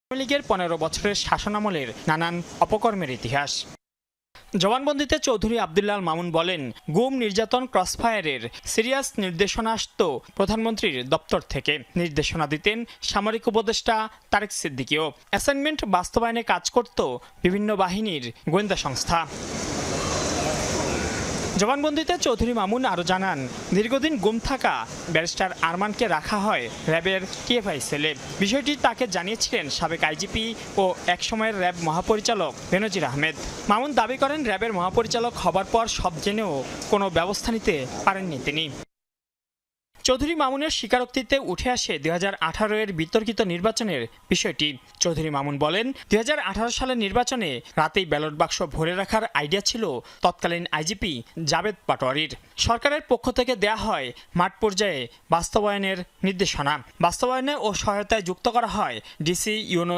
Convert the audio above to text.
আওয়ামী লীগের ১৫ বছরের শাসনামলের নানান অপকর্মের ইতিহাস। জবানবন্দিতে চৌধুরী আবদুল্লাহ মামুন বলেন, গুম, নির্যাতন, ক্রসফায়ারের সিরিয়াস নির্দেশনা আসত প্রধানমন্ত্রীর দপ্তর থেকে। নির্দেশনা দিতেন সামরিক উপদেষ্টা তারেক সিদ্দিকীও। অ্যাসাইনমেন্ট বাস্তবায়নে কাজ করত বিভিন্ন বাহিনীর গোয়েন্দা সংস্থা। জবানবন্দিতে চৌধুরী মামুন আরও জানান, দীর্ঘদিন গুম থাকা ব্যারিস্টার আরমানকে রাখা হয় র্যাবের টিএফআই সেলে। বিষয়টি তাকে জানিয়েছিলেন সাবেক আইজিপি ও একসময়ের র্যাব মহাপরিচালক বেনজির আহমেদ। মামুন দাবি করেন, র্যাবের মহাপরিচালক হবার পর সব জেনেও কোনো ব্যবস্থা নিতে পারেননি তিনি। চৌধুরী মামুনের স্বীকারোক্তিতে উঠে আসে ২০১৮-এর বিতর্কিত নির্বাচনের বিষয়টি। চৌধুরী মামুন বলেন, ২০১৮ সালের নির্বাচনে রাতেই ব্যালট বাক্স ভরে রাখার আইডিয়া ছিল তৎকালীন আইজিপি জাবেদ পাটোয়ারির। সরকারের পক্ষ থেকে দেয়া হয় মাঠ পর্যায়ে বাস্তবায়নের নির্দেশনা। বাস্তবায়নে ও সহায়তায় যুক্ত করা হয় ডিসি, ইউনো